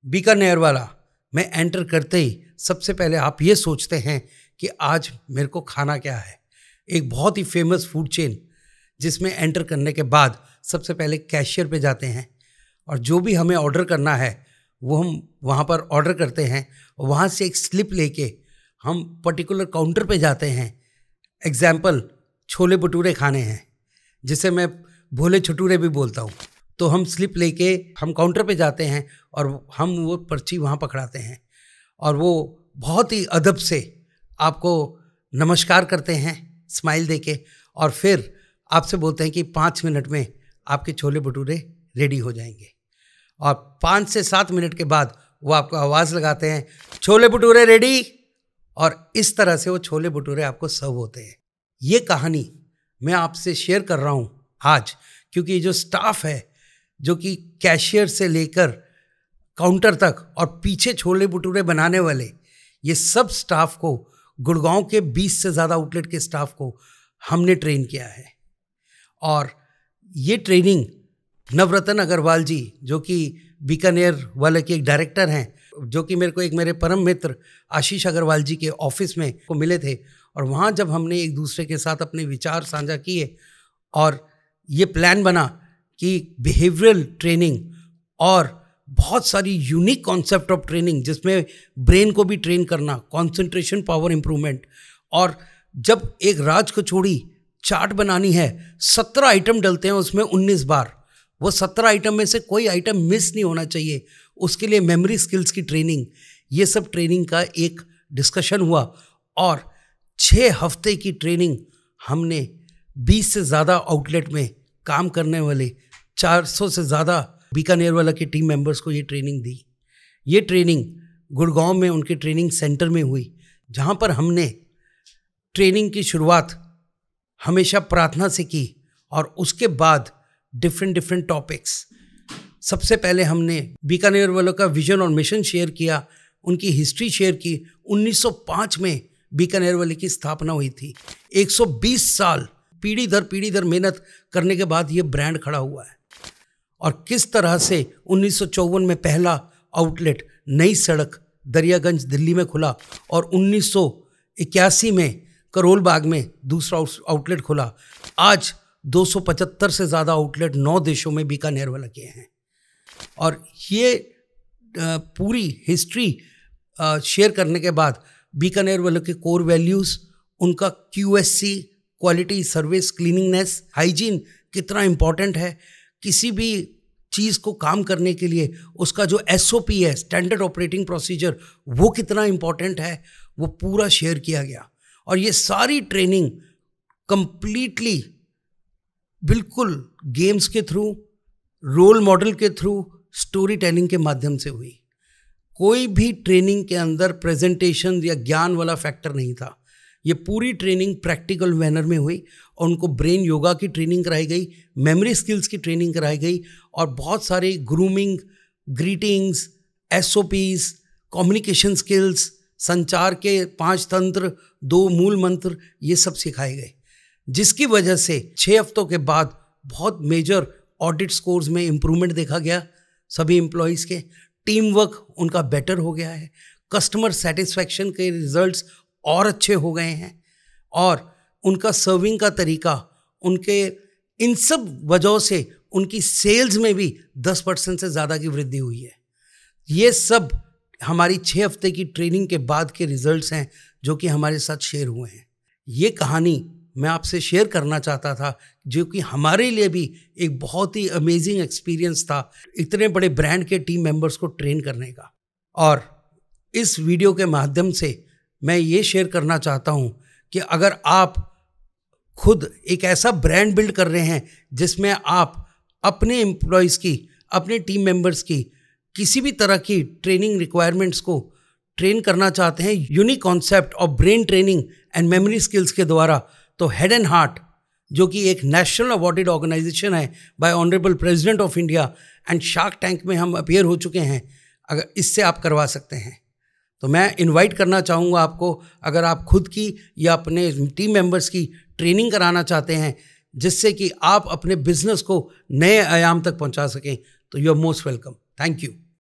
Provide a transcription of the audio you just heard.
बीकानेर वाला में एंटर करते ही सबसे पहले आप ये सोचते हैं कि आज मेरे को खाना क्या है। एक बहुत ही फेमस फूड चेन जिसमें एंटर करने के बाद सबसे पहले कैशियर पे जाते हैं और जो भी हमें ऑर्डर करना है वो हम वहाँ पर ऑर्डर करते हैं और वहाँ से एक स्लिप लेके हम पर्टिकुलर काउंटर पे जाते हैं। एग्जाम्पल, छोले भटूरे खाने हैं जिसे मैं भोले छटूरे भी बोलता हूँ। तो हम स्लिप लेके हम काउंटर पे जाते हैं और हम वो पर्ची वहाँ पकड़ाते हैं और वो बहुत ही अदब से आपको नमस्कार करते हैं स्माइल देके और फिर आपसे बोलते हैं कि 5 मिनट में आपके छोले भटूरे रेडी हो जाएंगे। और 5 से 7 मिनट के बाद वो आपको आवाज़ लगाते हैं, छोले भटूरे रेडी, और इस तरह से वो छोले भटूरे आपको सर्व होते हैं। ये कहानी मैं आपसे शेयर कर रहा हूँ आज क्योंकि ये जो स्टाफ है जो कि कैशियर से लेकर काउंटर तक और पीछे छोले भटूरे बनाने वाले, ये सब स्टाफ को, गुड़गांव के 20 से ज़्यादा आउटलेट के स्टाफ को हमने ट्रेन किया है। और ये ट्रेनिंग नवरत्न अग्रवाल जी जो कि बीकानेर वाले के एक डायरेक्टर हैं, जो कि मेरे को एक मेरे परम मित्र आशीष अग्रवाल जी के ऑफिस में को मिले थे और वहाँ जब हमने एक दूसरे के साथ अपने विचार साझा किए और ये प्लान बना कि बिहेवियरल ट्रेनिंग और बहुत सारी यूनिक कॉन्सेप्ट ऑफ ट्रेनिंग जिसमें ब्रेन को भी ट्रेन करना, कंसंट्रेशन पावर इम्प्रूवमेंट, और जब एक राज कचौड़ी चाट बनानी है 17 आइटम डलते हैं उसमें 19 बार, वो 17 आइटम में से कोई आइटम मिस नहीं होना चाहिए, उसके लिए मेमोरी स्किल्स की ट्रेनिंग, ये सब ट्रेनिंग का एक डिस्कशन हुआ और 6 हफ्ते की ट्रेनिंग हमने 20 से ज़्यादा आउटलेट में काम करने वाले 400 से ज़्यादा बीकानेर वाला के टीम मेंबर्स को ये ट्रेनिंग दी। ये ट्रेनिंग गुड़गांव में उनके ट्रेनिंग सेंटर में हुई, जहाँ पर हमने ट्रेनिंग की शुरुआत हमेशा प्रार्थना से की और उसके बाद डिफरेंट टॉपिक्स। सबसे पहले हमने बीकानेर वालों का विजन और मिशन शेयर किया, उनकी हिस्ट्री शेयर की। 1905 में बीकानेर वाले की स्थापना हुई थी। 120 साल पीढ़ी दर मेहनत करने के बाद ये ब्रांड खड़ा हुआ है और किस तरह से 1954 में पहला आउटलेट नई सड़क दरियागंज दिल्ली में खुला और 1981 में करोल बाग में दूसरा आउटलेट खुला। आज 275 से ज़्यादा आउटलेट 9 देशों में बीकानेर वाला के हैं और ये पूरी हिस्ट्री शेयर करने के बाद बीकानेर वालों के कोर वैल्यूज़, उनका QSC क्वालिटी सर्विस, क्लीनिंगनेस, हाइजीन कितना इम्पॉर्टेंट है, किसी भी चीज़ को काम करने के लिए उसका जो SOP है, स्टैंडर्ड ऑपरेटिंग प्रोसीजर, वो कितना इम्पॉर्टेंट है, वो पूरा शेयर किया गया। और ये सारी ट्रेनिंग कंप्लीटली बिल्कुल गेम्स के थ्रू, रोल मॉडल के थ्रू, स्टोरी टेलिंग के माध्यम से हुई। कोई भी ट्रेनिंग के अंदर प्रेजेंटेशन या ज्ञान वाला फैक्टर नहीं था। ये पूरी ट्रेनिंग प्रैक्टिकल मैनर में हुई और उनको ब्रेन योगा की ट्रेनिंग कराई गई, मेमोरी स्किल्स की ट्रेनिंग कराई गई और बहुत सारे grooming, greetings, SOPs, communication skills, संचार के 5 तंत्र, 2 मूल मंत्र, ये सब सिखाए गए, जिसकी वजह से 6 हफ्तों के बाद बहुत मेजर ऑडिट स्कोर्स में इम्प्रूवमेंट देखा गया। सभी एम्प्लॉयज़ के टीम वर्क उनका बेटर हो गया है, कस्टमर सेटिस्फैक्शन के रिजल्ट्स और अच्छे हो गए हैं और उनका सर्विंग का तरीका, उनके इन सब वजहों से उनकी सेल्स में भी 10% से ज़्यादा की वृद्धि हुई है। ये सब हमारी 6 हफ्ते की ट्रेनिंग के बाद के रिजल्ट्स हैं जो कि हमारे साथ शेयर हुए हैं। ये कहानी मैं आपसे शेयर करना चाहता था जो कि हमारे लिए भी एक बहुत ही अमेजिंग एक्सपीरियंस था, इतने बड़े ब्रांड के टीम मेंबर्स को ट्रेन करने का। और इस वीडियो के माध्यम से मैं ये शेयर करना चाहता हूँ कि अगर आप खुद एक ऐसा ब्रांड बिल्ड कर रहे हैं जिसमें आप अपने एम्प्लॉयज़ की, अपने टीम मेंबर्स की किसी भी तरह की ट्रेनिंग रिक्वायरमेंट्स को ट्रेन करना चाहते हैं unique concept of brain training and memory skills के द्वारा, तो हेड एंड हार्ट जो कि एक नेशनल अवॉर्डेड ऑर्गेनाइजेशन है bye honourable president of India and shark tank में हम अपीयर हो चुके हैं, अगर इससे आप करवा सकते हैं। तो मैं इनवाइट करना चाहूँगा आपको, अगर आप खुद की या अपने टीम मेंबर्स की ट्रेनिंग कराना चाहते हैं जिससे कि आप अपने बिजनेस को नए आयाम तक पहुँचा सकें, तो you are most welcome. Thank you.